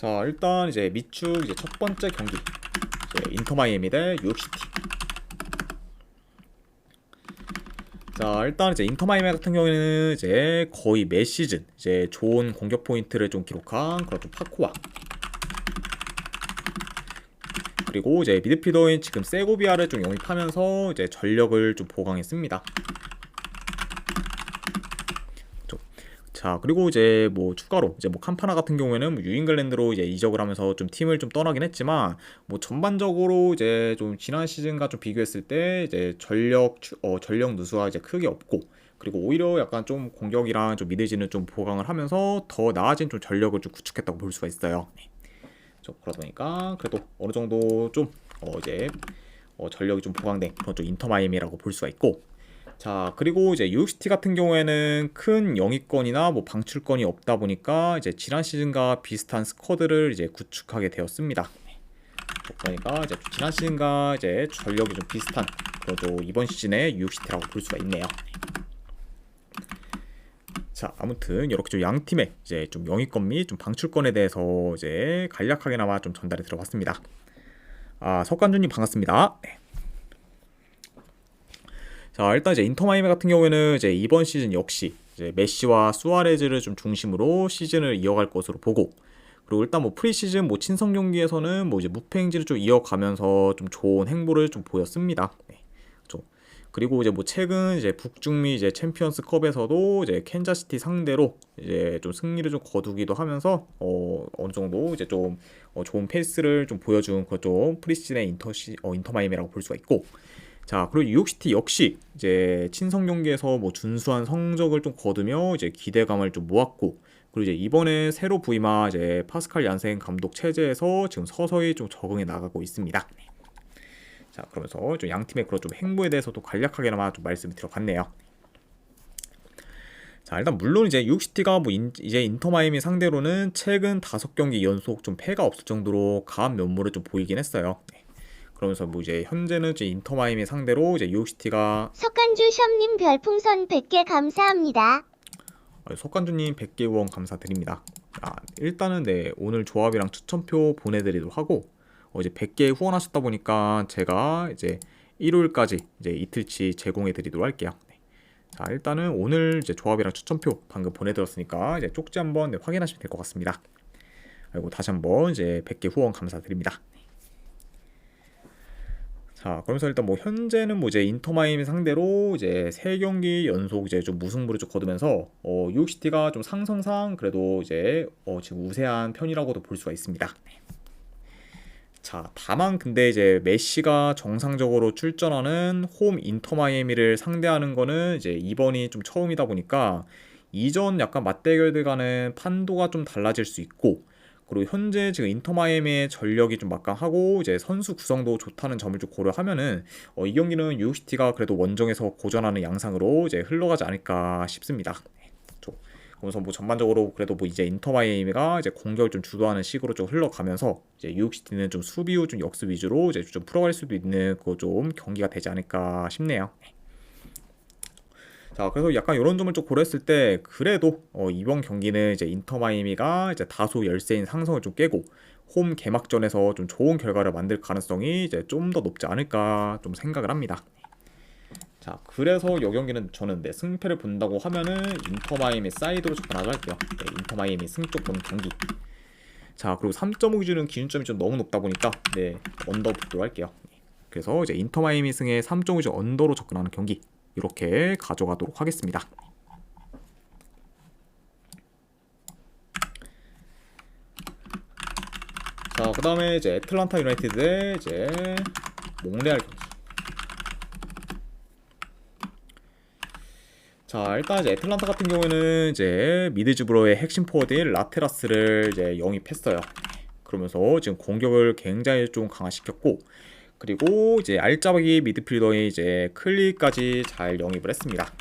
자, 일단 이제 미축 이제 첫 번째 경기 이제 인터 마이애미 대 뉴욕시티. 자, 일단 이제 인터 마이애미 같은 경우에는 이제 거의 매 시즌 이제 좋은 공격 포인트를 좀 기록한 그런 좀 파코와, 그리고 이제 미드필더인 지금 세고비아를 좀 영입하면서 이제 전력을 좀 보강했습니다. 자, 그리고 이제 뭐 추가로 이제 뭐 캄파나 같은 경우에는 뭐 뉴잉글랜드로 이제 이적을 하면서 좀 팀을 좀 떠나긴 했지만, 뭐 전반적으로 이제 좀 지난 시즌과 좀 비교했을 때 이제 전력 누수가 이제 크게 없고, 그리고 오히려 약간 좀 공격이랑 좀 미드진을 좀 보강을 하면서 더 나아진 좀 전력을 좀 구축했다고 볼 수가 있어요. 네. 그러다 보니까 그래도 어느 정도 좀 이제 전력이 좀 보강된 그런 좀 인터 마이애미라고 볼 수가 있고. 자, 그리고 이제 뉴욕시티 같은 경우에는 큰 영입권이나 뭐 방출권이 없다 보니까 이제 지난 시즌과 비슷한 스쿼드를 이제 구축하게 되었습니다. 그러니까 이제 지난 시즌과 이제 전력이 좀 비슷한 그래도 이번 시즌의 뉴욕시티라고 볼 수가 있네요. 자, 아무튼 이렇게 좀 양 팀의 이제 좀 영입권 및 좀 방출권에 대해서 이제 간략하게나마 좀 전달해 들어봤습니다. 석관주님 반갑습니다. 네. 자, 일단 이제 인터 마이애미 같은 경우에는 이제 이번 시즌 역시 이제 메시와 수아레즈를 좀 중심으로 시즌을 이어갈 것으로 보고, 그리고 일단 뭐 프리시즌 뭐 친선 경기에서는 뭐 이제 무패 행진을 좀 이어가면서 좀 좋은 행보를 좀 보였습니다. 네. 그리고 이제 뭐 최근 이제 북중미 이제 챔피언스컵에서도 이제 캔자시티 상대로 이제 좀 승리를 좀 거두기도 하면서 어느 정도 이제 좀 좋은 페이스를 좀 보여준 그 좀 프리시즌의 인터 마이애미라고 볼 수가 있고. 자, 그리고 뉴욕시티 역시 이제 친선 경기에서 뭐 준수한 성적을 좀 거두며 이제 기대감을 좀 모았고, 그리고 이제 이번에 새로 부임한 이제 파스칼 얀센 감독 체제에서 지금 서서히 좀 적응해 나가고 있습니다. 자, 그러면서 좀 양 팀의 그런 좀 행보에 대해서도 간략하게나마 좀 말씀을 드려봤네요. 자, 일단 물론 이제 뉴욕시티가 뭐 이제 인터 마이애미 상대로는 최근 5경기 연속 좀 패가 없을 정도로 강한 면모를 좀 보이긴 했어요. 그러면서 뭐 이제 현재는 이제 인터 마이애미 상대로 이제 뉴욕시티가 석간주 샵님 별풍선 100개 감사합니다. 석관주님 100개 후원 감사드립니다. 일단은 네, 오늘 조합이랑 추천표 보내드리도록 하고, 이제 100개 후원하셨다 보니까 제가 이제 일요일까지 이제 이틀치 제공해드리도록 할게요. 네. 자, 일단은 오늘 이제 조합이랑 추천표 방금 보내드렸으니까 이제 쪽지 한번 확인하시면 될 것 같습니다. 그리고 다시 한번 이제 100개 후원 감사드립니다. 자, 그러면서 일단 뭐 현재는 뭐 이제 인터 마이애미 상대로 이제 3경기 연속 이제 좀 무승부를 좀 거두면서 뉴욕시티가 좀 상성상 그래도 이제 지금 우세한 편이라고도 볼 수가 있습니다. 자, 다만 근데 이제 메시가 정상적으로 출전하는 홈 인터 마이애미를 상대하는 거는 이제 이번이 좀 처음이다 보니까 이전 약간 맞대결들 간의 판도가 좀 달라질 수 있고, 그리고 현재 지금 인터 마이애미의 전력이 좀 막강하고 이제 선수 구성도 좋다는 점을 좀 고려하면은 이 경기는 뉴욕시티가 그래도 원정에서 고전하는 양상으로 이제 흘러가지 않을까 싶습니다. 그래서 뭐 전반적으로 그래도 뭐 이제 인터 마이애미가 이제 공격을 좀 주도하는 식으로 좀 흘러가면서 이제 뉴욕시티는 좀 수비 후 좀 역습 위주로 이제 좀 풀어갈 수도 있는 그 좀 경기가 되지 않을까 싶네요. 자, 그래서 약간 이런 점을 좀 고려했을 때 그래도 이번 경기는 이제 인터 마이애미가 이제 다소 열세인 상성을 좀 깨고 홈 개막전에서 좀 좋은 결과를 만들 가능성이 이제 좀 더 높지 않을까 좀 생각을 합니다. 자, 그래서 이 경기는 저는 네, 승패를 본다고 하면은 인터 마이애미 사이드로 접근하도록 할게요. 네, 인터 마이애미 승쪽 보는 경기. 자, 그리고 3.5 기준은 기준점이 좀 너무 높다 보니까 네, 언더 보도록 할게요. 그래서 이제 인터 마이애미 승에 3.5 기준 언더로 접근하는 경기 이렇게 가져가도록 하겠습니다. 자, 그 다음에 이제 애틀란타 유나이티드 대 이제 몽레알 경기. 자, 일단 이제 애틀란타 같은 경우에는 이제 미드즈브로의 핵심 포워드인 라테라스를 이제 영입했어요. 그러면서 지금 공격을 굉장히 좀 강화시켰고, 그리고 이제 알짜배기 미드필더의 이제 클리까지 잘 영입을 했습니다.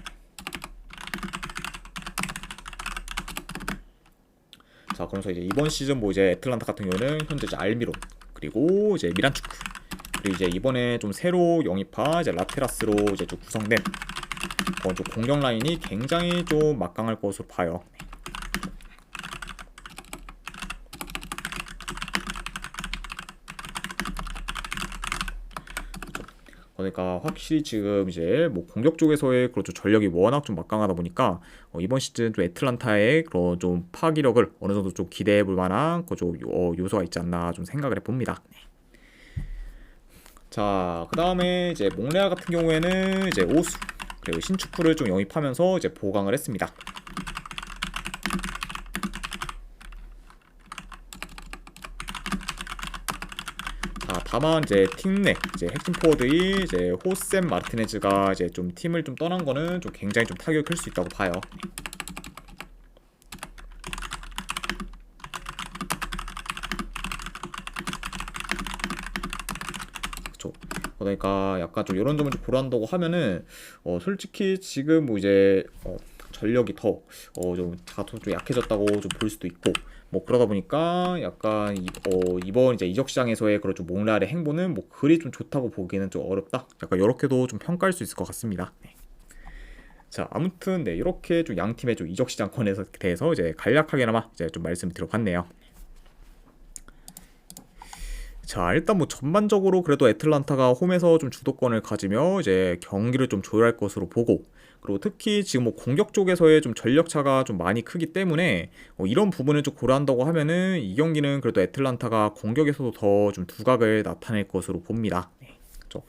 자, 그러면서 이제 이번 시즌 뭐 이제 애틀란타 같은 경우는 현재 이제 알미론, 그리고 이제 미란 축구, 그리고 이제 이번에 좀 새로 영입한 이제 라테라스로 이제 좀 구성된 좀 공격 라인이 굉장히 좀 막강할 것으로 봐요. 그러니까 확실히 지금 이제 뭐 공격 쪽에서의 그런 좀 전력이 워낙 좀 막강하다 보니까 이번 시즌 좀 애틀란타의 그런 좀 파기력을 어느 정도 좀 기대해 볼 만한 그좀 요소가 있지 않나 좀 생각을 해봅니다. 자, 그 다음에 이제 몽레알 같은 경우에는 이제 오수 그리고 신축풀을 좀 영입하면서 이제 보강을 했습니다. 자, 다만 이제 팀 내 이제 핵심 포워드인 이제 호셈 마르티네즈가 이제 좀 팀을 좀 떠난 거는 좀 굉장히 좀 타격이 클 수 있다고 봐요. 그렇죠. 그러니까 약간 좀 이런 점을 좀 고려한다고 하면은 솔직히 지금 뭐 이제 전력이 더좀 좀 약해졌다고 좀 볼 수도 있고 뭐 그러다 보니까 약간 이번 이제 이적 시장에서의 그런 좀 몽레알의 행보는 뭐 그리 좀 좋다고 보기는 좀 어렵다. 약간 이렇게도 좀 평가할 수 있을 것 같습니다. 네. 자, 아무튼 네, 이렇게 좀 양 팀의 좀 이적 시장권에 대해서 이제 간략하게나마 이제 좀 말씀을 드려봤네요. 자, 일단 뭐 전반적으로 그래도 애틀란타가 홈에서 좀 주도권을 가지며 이제 경기를 좀 조율할 것으로 보고, 그리고 특히 지금 뭐 공격 쪽에서의 좀 전력 차가 좀 많이 크기 때문에 이런 부분을 좀 고려한다고 하면은 이 경기는 그래도 애틀란타가 공격에서도 더 좀 두각을 나타낼 것으로 봅니다. 네, 그렇죠.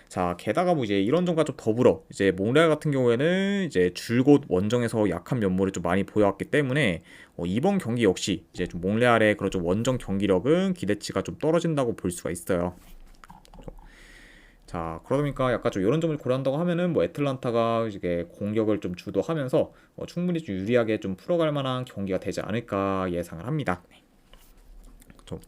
자, 게다가 뭐 이제 이런 점과 좀 더불어 이제 몽레알 같은 경우에는 이제 줄곧 원정에서 약한 면모를 좀 많이 보여왔기 때문에 이번 경기 역시 이제 좀 몽레알의 그런 좀 원정 경기력은 기대치가 좀 떨어진다고 볼 수가 있어요. 자, 그러다 보니까 약간 좀 이런 점을 고려한다고 하면은 뭐 애틀란타가 이게 공격을 좀 주도하면서 충분히 좀 유리하게 좀 풀어갈 만한 경기가 되지 않을까 예상을 합니다. 그렇죠.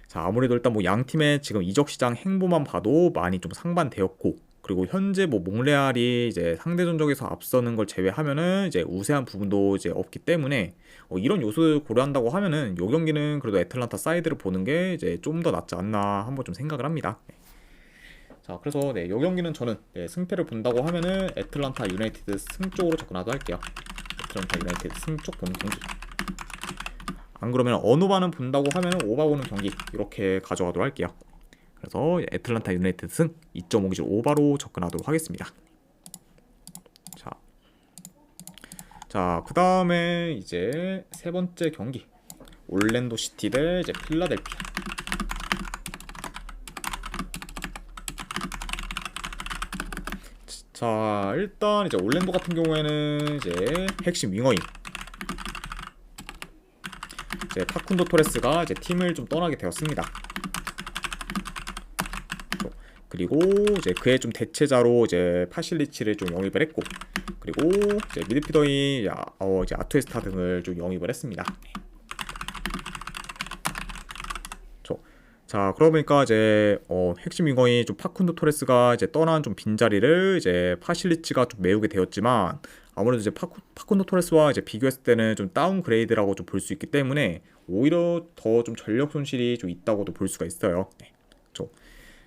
자, 아무래도 일단 뭐 양 팀의 지금 이적 시장 행보만 봐도 많이 좀 상반되었고, 그리고 현재 뭐 몽레알이 이제 상대 전적에서 앞서는 걸 제외하면은 이제 우세한 부분도 이제 없기 때문에 이런 요소를 고려한다고 하면은 요 경기는 그래도 애틀란타 사이드를 보는 게 이제 좀 더 낫지 않나 한번 좀 생각을 합니다. 네. 자, 그래서 네, 요 경기는 저는 네, 승패를 본다고 하면은 애틀란타 유나이티드 승 쪽으로 접근하도록 할게요. 애틀란타 유나이티드 승 쪽 보는 경기. 안 그러면 언오바는 본다고 하면 오바 보는 경기 이렇게 가져가도록 할게요. 그래서 애틀란타 유나이티드 승 2.5기준 오바로 접근하도록 하겠습니다. 자, 그 다음에 이제 세 번째 경기 올랜도 시티 대 이제 필라델피아. 자, 일단 이제 올랜도 같은 경우에는 이제 핵심 윙어인 이제 파쿤도 토레스가 이제 팀을 좀 떠나게 되었습니다. 그리고 이제 그의 좀 대체자로 이제 파실리치를 좀 영입을 했고, 그리고 이제 미드필더인 이제 아투에스타 등을 좀 영입을 했습니다. 자, 그러다 보니까 이제 핵심 윙어인 좀 파쿤도 토레스가 이제 떠난 좀 빈자리를 이제 파실리치가 좀 메우게 되었지만, 아무래도 이제 파쿤도 토레스와 이제 비교했을 때는 좀 다운그레이드라고 좀 볼 수 있기 때문에 오히려 더 좀 전력 손실이 좀 있다고도 볼 수가 있어요. 네, 그렇죠.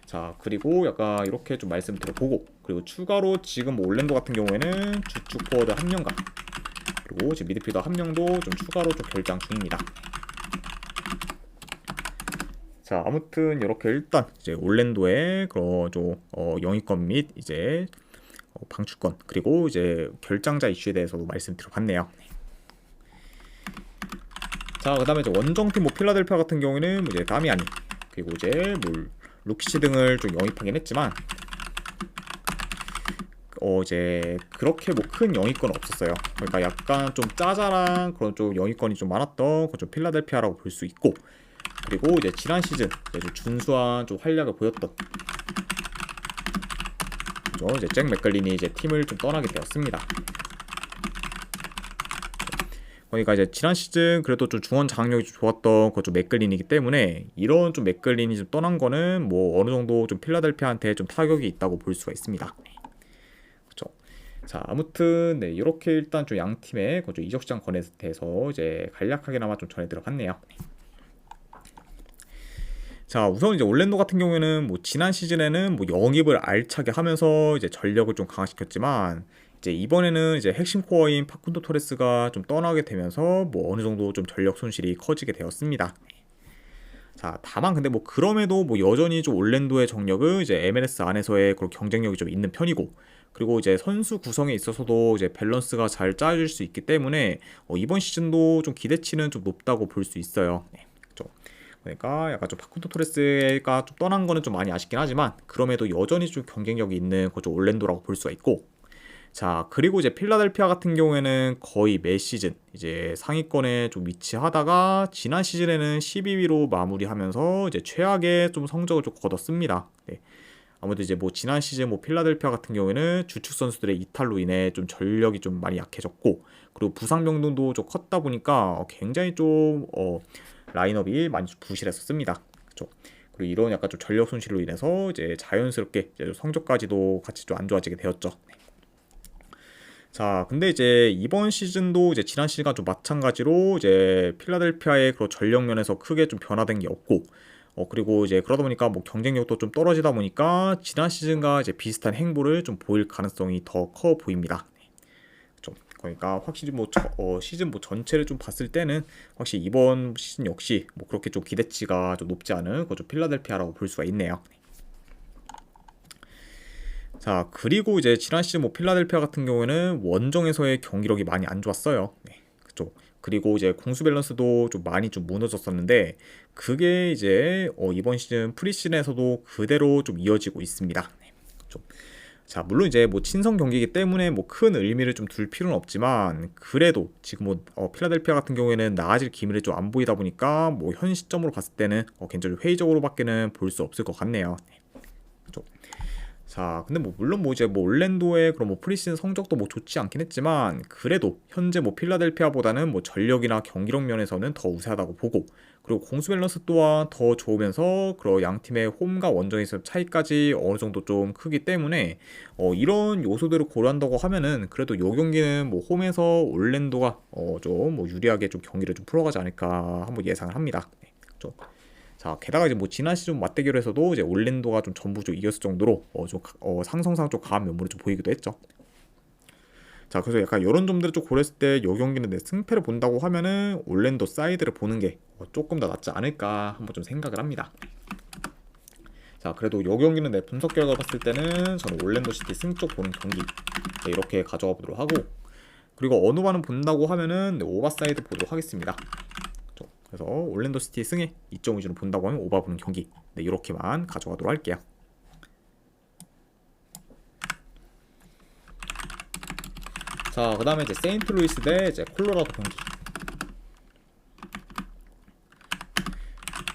자, 그리고 약간 이렇게 좀 말씀드려보고, 그리고 추가로 지금 뭐 올랜도 같은 경우에는 주축 포워드 한 명과 그리고 이제 미드필더 한 명도 좀 추가로 좀 결장 중입니다. 자, 아무튼 이렇게 일단 이제 올랜도의 그런 좀 영입권 및 이제 방출권 그리고 이제 결장자 이슈에 대해서도 말씀드려봤네요. 자, 그다음에 이제 원정팀 뭐 필라델피아 같은 경우에는 뭐 이제 다미아니 그리고 이제 뭐 루키시 등을 좀 영입하긴 했지만 이제 그렇게 뭐 큰 영입권은 없었어요. 그러니까 약간 좀 짜잘한 그런 좀 영입권이 좀 많았던 그런 좀 필라델피아라고 볼 수 있고, 그리고 이제 지난 시즌 이제 좀 준수한 좀 활약을 보였던 이제 잭 맥글린이 이제 팀을 좀 떠나게 되었습니다. 그러니까 이제 지난 시즌 그래도 좀 중원 장악력이 좀 좋았던 그 좀 맥글린이기 때문에 이런 좀 맥글린이 좀 떠난 거는 뭐 어느 정도 좀 필라델피아한테 좀 타격이 있다고 볼 수가 있습니다. 그렇죠. 자, 아무튼 네, 이렇게 일단 좀 양 팀의 그 좀 이적 시장 권에 대해서 이제 간략하게나마 좀 전해드려봤네요. 자, 우선 이제 올랜도 같은 경우에는 뭐 지난 시즌에는 뭐 영입을 알차게 하면서 이제 전력을 좀 강화시켰지만, 이제 이번에는 이제 핵심 코어인 파쿤도 토레스가 좀 떠나게 되면서 뭐 어느 정도 좀 전력 손실이 커지게 되었습니다. 자, 다만 근데 뭐 그럼에도 뭐 여전히 좀 올랜도의 정력은 이제 MLS 안에서의 그런 경쟁력이 좀 있는 편이고, 그리고 이제 선수 구성에 있어서도 이제 밸런스가 잘 짜여질 수 있기 때문에 이번 시즌도 좀 기대치는 좀 높다고 볼 수 있어요. 네, 그렇죠. 그러니까 약간 좀 파쿤토 토레스가 좀 떠난 거는 좀 많이 아쉽긴 하지만 그럼에도 여전히 좀 경쟁력이 있는 그좀 올랜도라고 볼 수가 있고, 자, 그리고 이제 필라델피아 같은 경우에는 거의 매 시즌 이제 상위권에 좀 위치하다가 지난 시즌에는 12위로 마무리하면서 이제 최악의 좀 성적을 좀 거뒀습니다. 네. 아무래도 이제 뭐 지난 시즌 뭐 필라델피아 같은 경우에는 주축 선수들의 이탈로 인해 좀 전력이 좀 많이 약해졌고, 그리고 부상 병동도 좀 컸다 보니까 굉장히 좀 라인업이 많이 부실했었습니다. 그렇죠? 그리고 이런 약간 좀 전력 손실로 인해서 이제 자연스럽게 이제 성적까지도 같이 좀 안 좋아지게 되었죠. 자, 근데 이제 이번 시즌도 이제 지난 시즌과 좀 마찬가지로 이제 필라델피아의 그런 전력 면에서 크게 좀 변화된 게 없고, 그리고 이제 그러다 보니까 뭐 경쟁력도 좀 떨어지다 보니까 지난 시즌과 이제 비슷한 행보를 좀 보일 가능성이 더 커 보입니다. 좀 그러니까 확실히 뭐 시즌 뭐 전체를 좀 봤을 때는 확실히 이번 시즌 역시 뭐 그렇게 좀 기대치가 좀 높지 않은 그좀 필라델피아라고 볼 수가 있네요. 자, 그리고 이제 지난 시즌 뭐 필라델피아 같은 경우에는 원정에서의 경기력이 많이 안 좋았어요. 네, 그죠. 그리고 이제 공수 밸런스도 좀 많이 좀 무너졌었는데 그게 이제 이번 시즌 프리시즌에서도 그대로 좀 이어지고 있습니다. 네, 그죠. 자, 물론 이제 뭐 친선 경기이기 때문에 뭐 큰 의미를 좀 둘 필요는 없지만 그래도 지금 뭐 필라델피아 같은 경우에는 나아질 기미를 좀 안 보이다 보니까 뭐 현 시점으로 봤을 때는 굉장히 회의적으로밖에는 볼 수 없을 것 같네요. 네, 그죠. 자, 근데 뭐 물론 뭐 이제 뭐 올랜도의 그런 뭐 프리시즌 성적도 뭐 좋지 않긴 했지만 그래도 현재 뭐 필라델피아보다는 뭐 전력이나 경기력 면에서는 더 우세하다고 보고, 그리고 공수 밸런스 또한 더 좋으면서 그런 양 팀의 홈과 원정에서 차이까지 어느 정도 좀 크기 때문에 이런 요소들을 고려한다고 하면은 그래도 요 경기는 뭐 홈에서 올랜도가 좀 뭐 유리하게 좀 경기를 좀 풀어가지 않을까 한번 예상을 합니다. 네, 좀 자, 게다가 이제 뭐 지난 시즌 맞대결에서도 이제 올랜도가 좀 전부 좀 이겼을 정도로 상성상 좀 강한 면모를 좀 보이기도 했죠. 자, 그래서 약간 이런 점들을 좀 고렸을 때 이 경기는 내 승패를 본다고 하면은 올랜도 사이드를 보는 게 조금 더 낫지 않을까 한번 좀 생각을 합니다. 자, 그래도 이 경기는 내 분석 결과 봤을 때는 저는 올랜도 시티 승쪽 보는 경기 이렇게 가져가 보도록 하고, 그리고 어느 반은 본다고 하면은 오버사이드 보도록 하겠습니다. 그래서 올랜도 시티 승에 2점 위주로 본다고 하면 오버 보는 경기 이렇게만 가져가도록 할게요. 자, 그 다음에 이제 세인트루이스 대 이제 콜로라도 경기.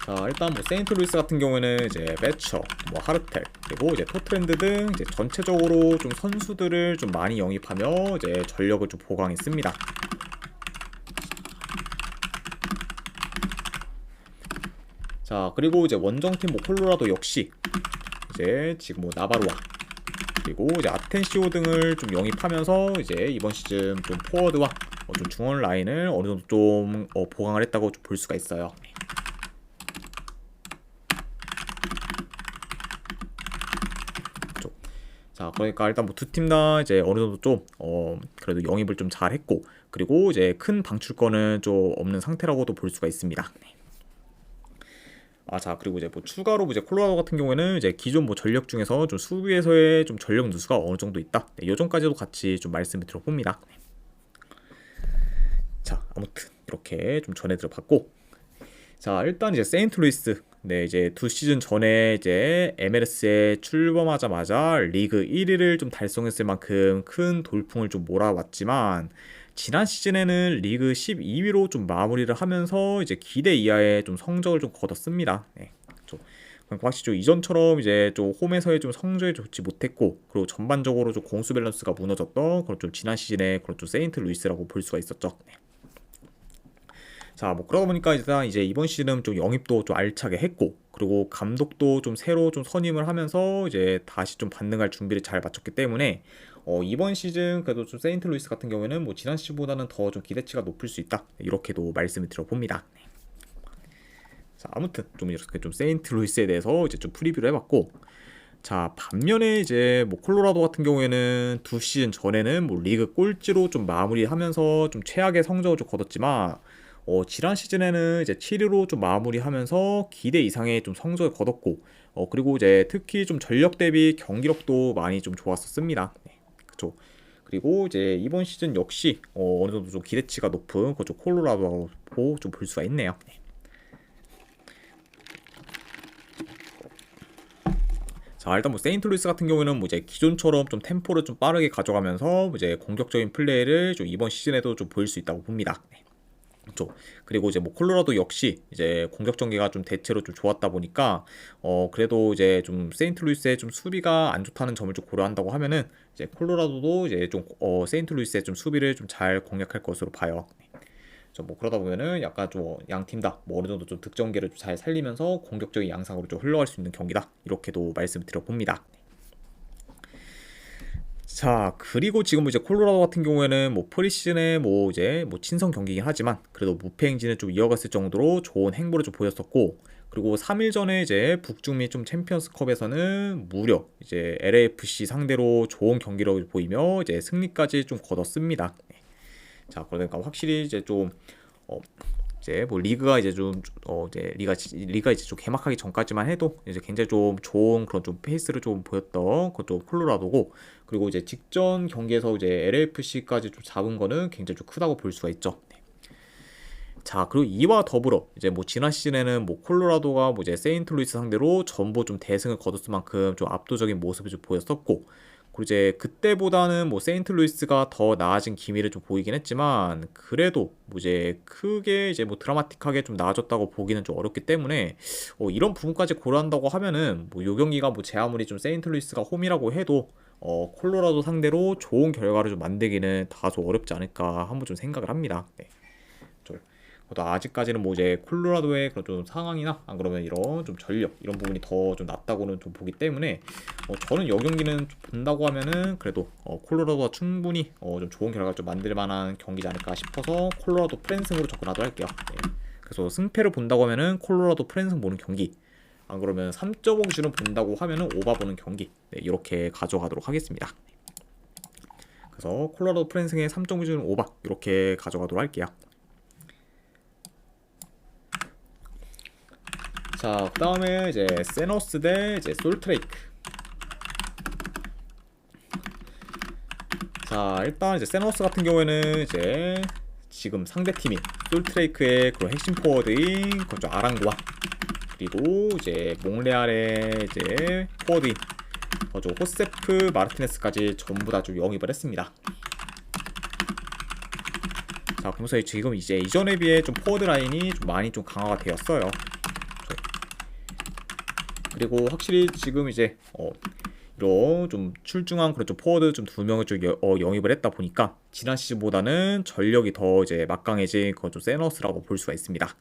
자, 일단 뭐 세인트루이스 같은 경우에는 이제 매처, 뭐 하르텔, 그리고 이제 토트랜드 등 이제 전체적으로 좀 선수들을 좀 많이 영입하며 이제 전력을 좀 보강했습니다. 자, 그리고 이제 원정팀 뭐 콜로라도 역시 이제 지금 뭐 나바로와 그리고 이제 아텐시오 등을 좀 영입하면서 이제 이번 시즌 좀 포워드와 좀 중원 라인을 어느 정도 좀 보강을 했다고 좀 볼 수가 있어요. 자, 그러니까 일단 뭐 두 팀 다 이제 어느 정도 좀 그래도 영입을 좀 잘했고, 그리고 이제 큰 방출권은 좀 없는 상태라고도 볼 수가 있습니다. 자, 그리고 이제 뭐 추가로 이제 콜로라도 같은 경우에는 이제 기존 뭐 전력 중에서 좀 수비에서의 좀 전력 누수가 어느 정도 있다. 네, 요점까지도 같이 좀 말씀을 드려봅니다. 자, 아무튼 이렇게 좀 전해 드려봤고, 자, 일단 이제 세인트루이스 이제 2시즌 전에 이제 MLS에 출범하자마자 리그 1위를 좀 달성했을 만큼 큰 돌풍을 좀 몰아왔지만 지난 시즌에는 리그 12위로 좀 마무리를 하면서 이제 기대 이하의 좀 성적을 좀 거뒀습니다. 네, 그렇죠. 그러니까 확실히 좀 이전처럼 이제 좀 홈에서의 좀 성적이 좋지 못했고, 그리고 전반적으로 좀 공수 밸런스가 무너졌던 그런 좀 지난 시즌의 그런 좀 세인트루이스라고 볼 수가 있었죠. 네. 자, 뭐 그러다 보니까 일단 이제 이번 시즌은 좀 영입도 좀 알차게 했고, 그리고 감독도 좀 새로 좀 선임을 하면서 이제 다시 좀 반등할 준비를 잘 마쳤기 때문에 이번 시즌 그래도 좀 세인트루이스 같은 경우에는 뭐 지난 시즌보다는 더 좀 기대치가 높을 수 있다, 이렇게도 말씀을 드려봅니다. 자, 아무튼 좀 이렇게 좀 세인트루이스에 대해서 이제 좀 프리뷰를 해봤고, 자, 반면에 이제 뭐 콜로라도 같은 경우에는 2시즌 전에는 뭐 리그 꼴찌로 좀 마무리하면서 좀 최악의 성적을 좀 거뒀지만 지난 시즌에는 이제 7위로 좀 마무리하면서 기대 이상의 좀 성적을 거뒀고, 그리고 이제 특히 좀 전력 대비 경기력도 많이 좀 좋았었습니다. 네, 그쵸. 그리고 이제 이번 시즌 역시 어느 정도 좀 기대치가 높은 그쪽 콜로라도라고 좀 볼 수가 있네요. 네. 자, 일단 뭐 세인트루이스 같은 경우에는 뭐 이제 기존처럼 좀 템포를 좀 빠르게 가져가면서 이제 공격적인 플레이를 좀 이번 시즌에도 좀 보일 수 있다고 봅니다. 네. 그렇죠. 그리고 이제 뭐 콜로라도 역시 이제 공격 전개가 좀 대체로 좀 좋았다 보니까 그래도 이제 좀 세인트루이스의 좀 수비가 안 좋다는 점을 좀 고려한다고 하면은 이제 콜로라도도 이제 좀 세인트루이스의 좀 수비를 좀 잘 공략할 것으로 봐요. 뭐 그러다 보면은 약간 좀 양 팀 다 뭐 어느 정도 좀 득점계를 좀 잘 살리면서 공격적인 양상으로 좀 흘러갈 수 있는 경기다, 이렇게도 말씀을 드려봅니다. 자, 그리고 지금 이제 콜로라도 같은 경우에는 뭐 프리시즌에 뭐 이제 뭐 친선 경기긴 하지만 그래도 무패 행진을 좀 이어갔을 정도로 좋은 행보를 좀 보였었고, 그리고 3일 전에 이제 북중미 좀 챔피언스컵에서는 무려 이제 LAFC 상대로 좋은 경기력을 보이며 이제 승리까지 좀 거뒀습니다. 자, 그러니까 확실히 이제 좀 어, 이제 뭐 리그가 이제 좀 이제 리가 이제 좀 개막하기 전까지만 해도 이제 굉장히 좀 좋은 그런 좀 페이스를 좀 보였던 그것도 콜로라도고, 그리고 이제 직전 경기에서 이제 LAFC까지 좀 잡은 거는 굉장히 좀 크다고 볼 수가 있죠. 네. 자, 그리고 이와 더불어 이제 뭐 지난 시즌에는 뭐 콜로라도가 뭐 이제 세인트루이스 상대로 전부 좀 대승을 거뒀을 만큼 좀 압도적인 모습을 좀 보였었고, 그리고 이제 그때보다는 뭐 세인트루이스가 더 나아진 기미를 좀 보이긴 했지만 그래도 뭐 이제 크게 이제 뭐 드라마틱하게 좀 나아졌다고 보기는 좀 어렵기 때문에 이런 부분까지 고려한다고 하면은 뭐 요 경기가 뭐 제 아무리 좀 세인트루이스가 홈이라고 해도 콜로라도 상대로 좋은 결과를 좀 만들기는 다소 어렵지 않을까 한번 좀 생각을 합니다. 네. 아직까지는 뭐 이제 콜로라도의 그런 좀 상황이나 안 그러면 이런 좀 전력 이런 부분이 더 좀 낫다고는 좀 보기 때문에 저는 이 경기는 좀 본다고 하면은 그래도 콜로라도가 충분히 좀 좋은 결과를 좀 만들 만한 경기지 않을까 싶어서 콜로라도 프랜승으로 접근하도록 할게요. 네. 그래서 승패를 본다고 하면은 콜로라도 프랜승 보는 경기, 안 그러면 3.5 기준으로 본다고 하면은 오바 보는 경기, 네, 이렇게 가져가도록 하겠습니다. 그래서 콜로라도 프랜승의 3.5 기준으로 오바 이렇게 가져가도록 할게요. 자, 그 다음에 이제 세너스 대 이제 솔트레이크. 자, 일단 이제 세너스 같은 경우에는 이제 지금 상대 팀인 솔트레이크의 그런 핵심 포워드인 그쪽 아랑고와, 그리고 이제 몽레알의 이제 포워드인 그쪽 호세프 마르티네스까지 전부 다 좀 영입을 했습니다. 자, 그러면서 지금 이제 이전에 비해 좀 포워드 라인이 좀 많이 좀 강화가 되었어요. 그리고 확실히 지금 이제 이런 좀 출중한 그런 좀 포워드 좀 두 명을 좀 영입을 했다 보니까 지난 시즌보다는 전력이 더 이제 막강해진 그런 좀 세너스라고 볼 수가 있습니다.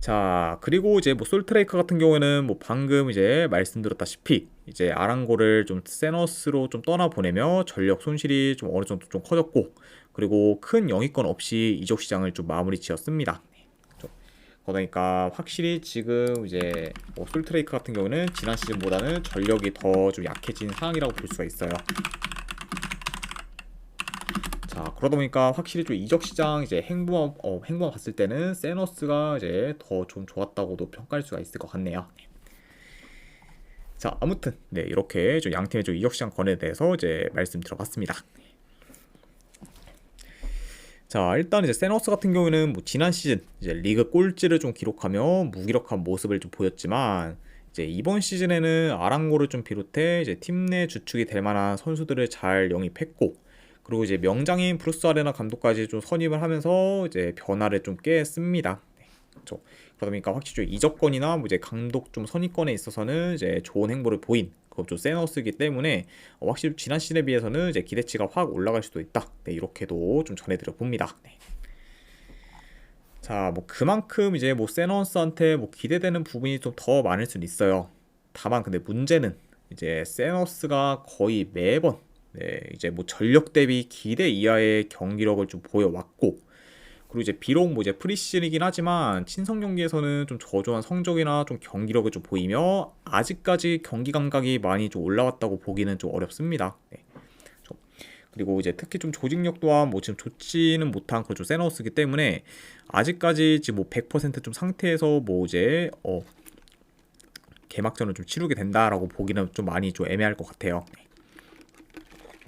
자, 그리고 이제 뭐 솔트레이크 같은 경우에는 뭐 방금 이제 말씀드렸다시피 이제 아랑고를 좀 세너스로 좀 떠나 보내며 전력 손실이 좀 어느 정도 좀 커졌고, 그리고 큰 영입권 없이 이적 시장을 좀 마무리 지었습니다. 그러니까 확실히 지금 이제 뭐 솔트레이크 같은 경우는 지난 시즌보다는 전력이 더 좀 약해진 상황이라고 볼 수가 있어요. 자, 그러다 보니까 확실히 좀 이적 시장 이제 행보만 봤을 때는 세너스가 이제 더 좀 좋았다고도 평가할 수가 있을 것 같네요. 자, 아무튼 네, 이렇게 좀 양 팀의 좀 이적 시장 권에 대해서 이제 말씀드려봤습니다. 자, 일단 이제 세너스 같은 경우에는 뭐 지난 시즌 이제 리그 꼴찌를 좀 기록하며 무기력한 모습을 좀 보였지만 이제 이번 시즌에는 아랑고를 좀 비롯해 이제 팀 내 주축이 될 만한 선수들을 잘 영입했고, 그리고 이제 명장인 브루스 아레나 감독까지 좀 선임을 하면서 이제 변화를 좀 꾀했습니다. 네, 그렇죠. 그러다 보니까 확실히 좀 이적권이나 뭐 이제 감독 좀 선임권에 있어서는 이제 좋은 행보를 보인 그것 좀 세너스이기 때문에 확실히 지난 시즌에 비해서는 이제 기대치가 확 올라갈 수도 있다. 네, 이렇게도 좀 전해드려 봅니다. 네. 자, 뭐 그만큼 이제 뭐 세너스한테 뭐 기대되는 부분이 좀 더 많을 수는 있어요. 다만 근데 문제는 이제 세너스가 거의 매번 네, 이제 뭐 전력 대비 기대 이하의 경기력을 좀 보여왔고, 그리고 이제 비록 뭐 이제 프리시즌이긴 하지만 친선 경기에서는 좀 저조한 성적이나 좀 경기력을 좀 보이며 아직까지 경기 감각이 많이 좀 올라왔다고 보기는 좀 어렵습니다. 네. 그리고 이제 특히 좀 조직력 또한 뭐 지금 좋지는 못한 그런 좀 세너스기 때문에 아직까지 지금 뭐 100%좀 상태에서 뭐 이제 개막전을 좀 치르게 된다라고 보기는 좀 많이 좀 애매할 것 같아요.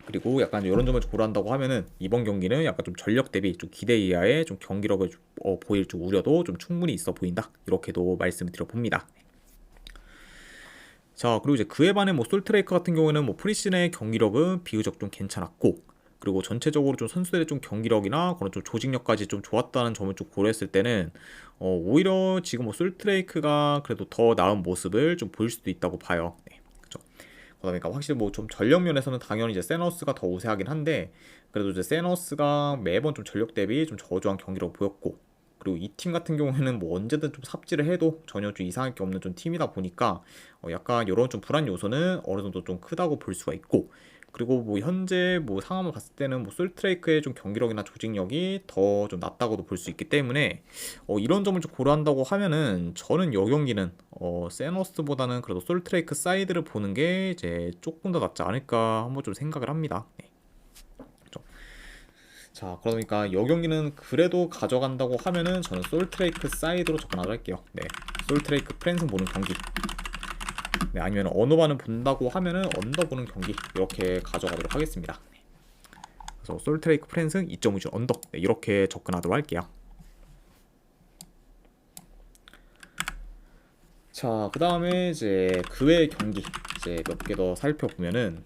그리고 약간 이런 점을 고려한다고 하면은 이번 경기는 약간 좀 전력 대비 좀 기대 이하의 좀 경기력을 보일 좀 우려도 좀 충분히 있어 보인다. 이렇게도 말씀을 드려봅니다. 자, 그리고 이제 그에 반해 뭐 솔트레이크 같은 경우에는 뭐 프리시즌의 경기력은 비교적 좀 괜찮았고, 그리고 전체적으로 좀 선수들의 좀 경기력이나 그런 좀 조직력까지 좀 좋았다는 점을 좀 고려했을 때는 오히려 지금 뭐 솔트레이크가 그래도 더 나은 모습을 좀 보일 수도 있다고 봐요. 네, 그렇죠. 그러니까 확실히 뭐 좀 전력 면에서는 당연히 이제 세너스가 더 우세하긴 한데, 그래도 이제 세너스가 매번 좀 전력 대비 좀 저조한 경기력을 보였고, 그리고 이 팀 같은 경우에는 뭐 언제든 좀 삽질을 해도 전혀 좀 이상할 게 없는 좀 팀이다 보니까 약간 이런 좀 불안 요소는 어느 정도 좀 크다고 볼 수가 있고, 그리고 뭐 현재 뭐 상황을 봤을 때는 뭐 솔트레이크의 좀 경기력이나 조직력이 더 좀 낫다고도 볼 수 있기 때문에 이런 점을 좀 고려한다고 하면은 저는 이 경기는 세너스보다는 그래도 솔트레이크 사이드를 보는 게 이제 조금 더 낫지 않을까 한번 좀 생각을 합니다. 네. 그렇죠. 자, 그러니까 이 경기는 그래도 가져간다고 하면은 저는 솔트레이크 사이드로 접근하도록 할게요. 네, 솔트레이크 프랜슨 보는 경기. 네, 아니면 언더반을 본다고 하면은 언더 보는 경기 이렇게 가져가도록 하겠습니다. 네. 그래서 솔트레이크 프랜슨 2.5주 언더 네, 이렇게 접근하도록 할게요. 자, 그 다음에 이제 그 외의 경기 이제 몇 개 더 살펴보면은,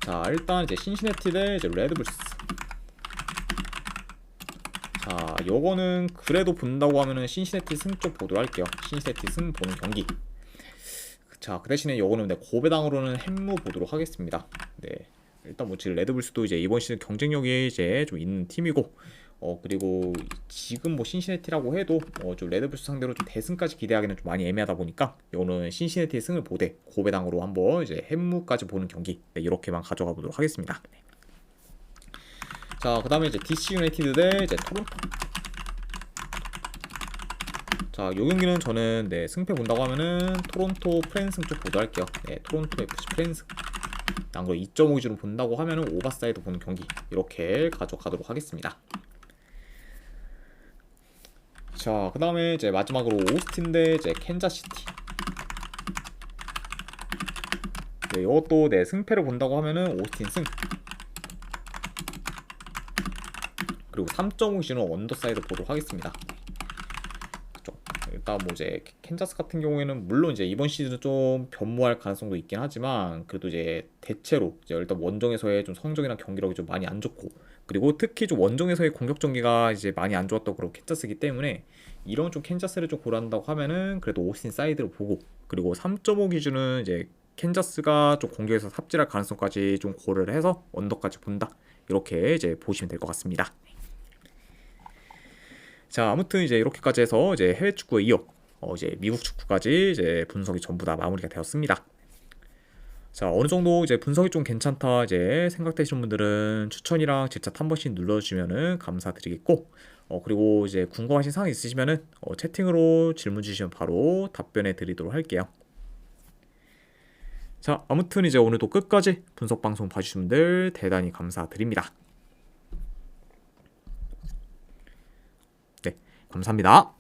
자, 일단 이제 신시내티 대 이제 레드불스. 자, 요거는 그래도 본다고 하면은 신시내티 승 쪽 보도록 할게요. 신시내티 승 보는 경기. 자, 그 대신에 요거는 고배당으로는 햄무 보도록 하겠습니다. 네, 일단 뭐 지금 레드불스도 이제 이번 시즌 경쟁력이 이제 좀 있는 팀이고, 그리고 지금 뭐 신시내티라고 해도 좀 레드불스 상대로 좀 대승까지 기대하기는 좀 많이 애매하다 보니까 요거는 신시내티의 승을 보되 고배당으로 한번 이제 햄무까지 보는 경기 네, 이렇게만 가져가 보도록 하겠습니다. 네. 자, 그 다음에 이제 DC 유나이티드 대 이제 토론토. 자, 요 경기는 저는 네, 승패 본다고 하면은 토론토 프랜승 쪽 보도록 할게요. 네, 토론토 FC 프랜승. 양거 2.5기준으로 본다고 하면은 오버사이드 보는 경기 이렇게 가져가도록 하겠습니다. 자, 그 다음에 이제 마지막으로 오스틴 대 이제 캔자시티. 네, 이것도 네, 승패를 본다고 하면은 오스틴 승. 그리고 3.5기준으로 언더사이드 보도록 하겠습니다. 일단 뭐 이제 캔자스 같은 경우에는 물론 이제 이번 시즌은 좀 변모할 가능성도 있긴 하지만, 그래도 이제 대체로 이제 일단 원정에서의 좀 성적이나 경기력이 좀 많이 안 좋고, 그리고 특히 좀 원정에서의 공격 전개가 이제 많이 안 좋았다고 그러고 캔자스이기 때문에 이런 좀 캔자스를 좀 고려한다고 하면은 그래도 오스틴 사이드를 보고, 그리고 3.5 기준은 이제 캔자스가 좀 공격에서 삽질할 가능성까지 좀 고려를 해서 언더까지 본다. 이렇게 이제 보시면 될 것 같습니다. 자, 아무튼 이제 이렇게까지 해서 이제 해외 축구에 이어 이제 미국 축구까지 이제 분석이 전부 다 마무리가 되었습니다. 자, 어느 정도 이제 분석이 좀 괜찮다 이제 생각되시는 분들은 추천이랑 제차 한 번씩 눌러주시면은 감사드리겠고, 그리고 이제 궁금하신 사항 있으시면은 채팅으로 질문 주시면 바로 답변해 드리도록 할게요. 자, 아무튼 이제 오늘도 끝까지 분석 방송 봐주신 분들 대단히 감사드립니다. 네, 감사합니다.